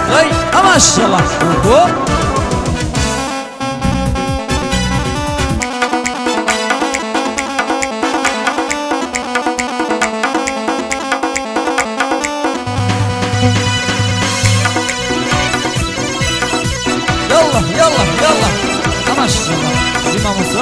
وخي ما شاء الله. يلا يلا يلا ما شاء الله زي ما مصر.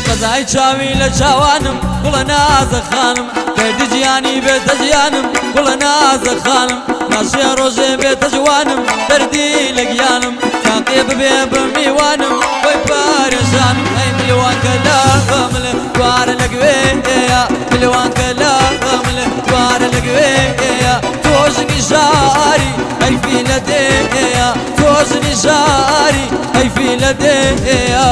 قزای چاوی لە چاوانم گوڵە نازە خانم کردی جیانی بێتە ژیانم گوڵە نازە خانم ناشێ ڕۆژێ بێتە جوانم دەردی لە گیانم تاقێ ببێ بە میوانم وەی پارێزانم ئەی ملوانکە لە غەملە دوارە لە گوێیە ملوانکە لە غەملە دوارە لە گوێیە تۆژنی ژاری ئەیفی لە دێیە تۆژنی ژاری ئەیفی لە دێیە.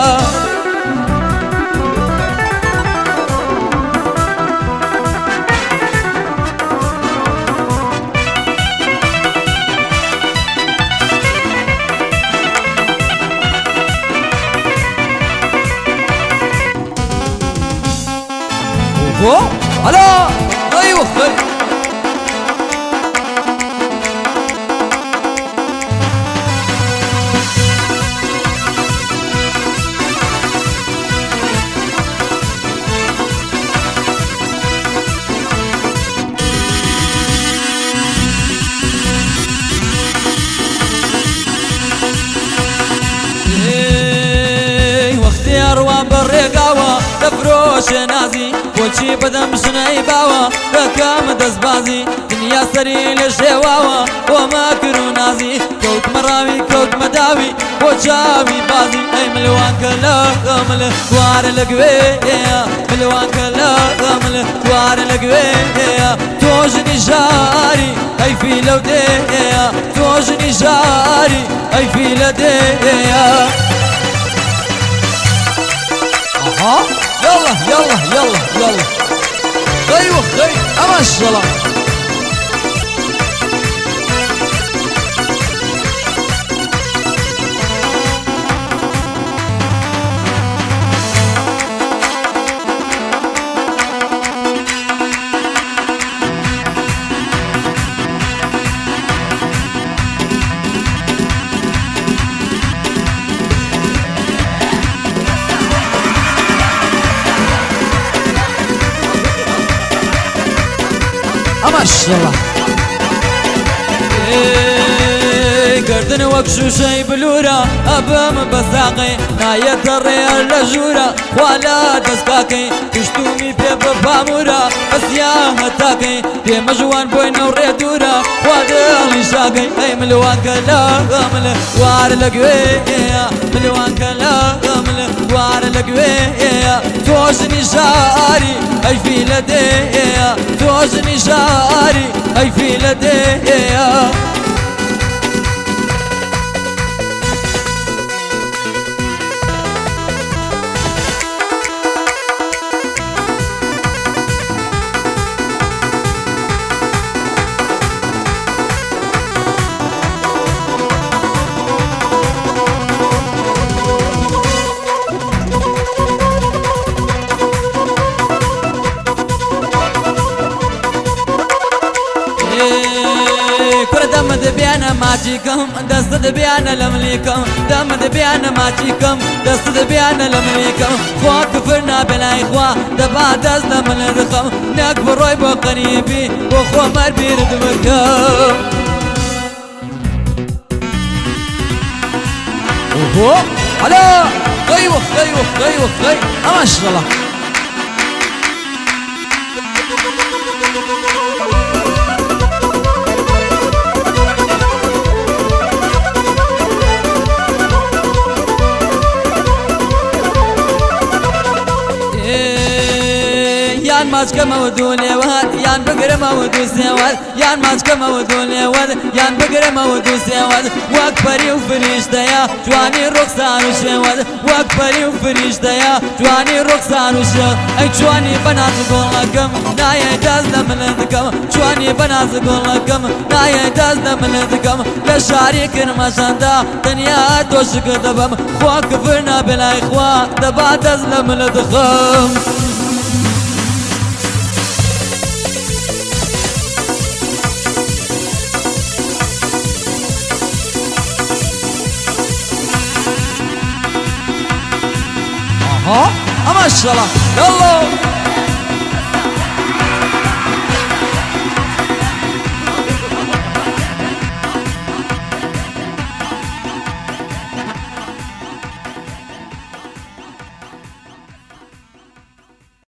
هلا ايوه خي وقتي اروان بالرقاوه دفروش نازي بۆچی بەدەم شنەی باوە بەکەم دەستبازی دنیا سەری لە شێواوە بۆمە کرد و نازی کەوتمە ڕاوی کەوتمە داوی بۆ چاوی بازی ئەی ملوانکە لە غەملە دوارە لە گوێیە ملوانکە لە غەملە دوارە لە گوێیە تۆژنی ژاری ئەیفی لەو دێیە تۆژنی ژاری ئەیفی لە دێیە. يلا يلا يلا يلا ايوه خي ما شاء الله. ما شاء الله. گردن وەک شوشەی بلورە ئەبم بەساقی نایەتە ڕێیە لە ژوورە خوا لە دەستکاکەی کشتومی پێ بە پامورە ئەسیا هەتاکەی پێمە ژوان بۆی نەو ڕێ دوورە خوا دڵی شاکەی ئەی ملوانکە لە غەملە دوارە لە گوێیە ملوانکە لە غەملە دوارە لە گوێیە تۆژنی ژاری ئەیفی لە دێیە تۆژنی ژاری ئەیفی لە دێیە. دم دبیانە ماچیکەم دەست دەبیانە لە ملیکەم دەم دەبیانە ماچیکەم دەست دەبیانە لە ملیکەم خوا کفر نابێلای خوا دەبا دەست لە من دخەم نەک بڕۆی بۆ قەریبی بۆ خۆمەر بیرت بکەم. هلا ايوه ايوه ايوه ايوه ما شاء الله. ماچکە مەودوو لێوات یان بگرمەوە دوو سێوات یان ماچکە مەودوو لێوات یان بگرمەوە دوو سێوات وەک پەری و فریشتەیە جوانی ڕوخسار و شێوات وەک پەری و فریشتەیە جوانی ڕوخسار و شێ ئەی جوانی بەناز گۆڵەکەم نایە دەست لە منت دکەم جوانی بەناز گۆڵەکەم نایە دەست لە منت دکەم لە شاری کرمەشەندا تەنیا تۆشکە دەبەم خوا کفر نابێ لای خوا دەبا دەست لە منت دخەم ما شاء الله يلا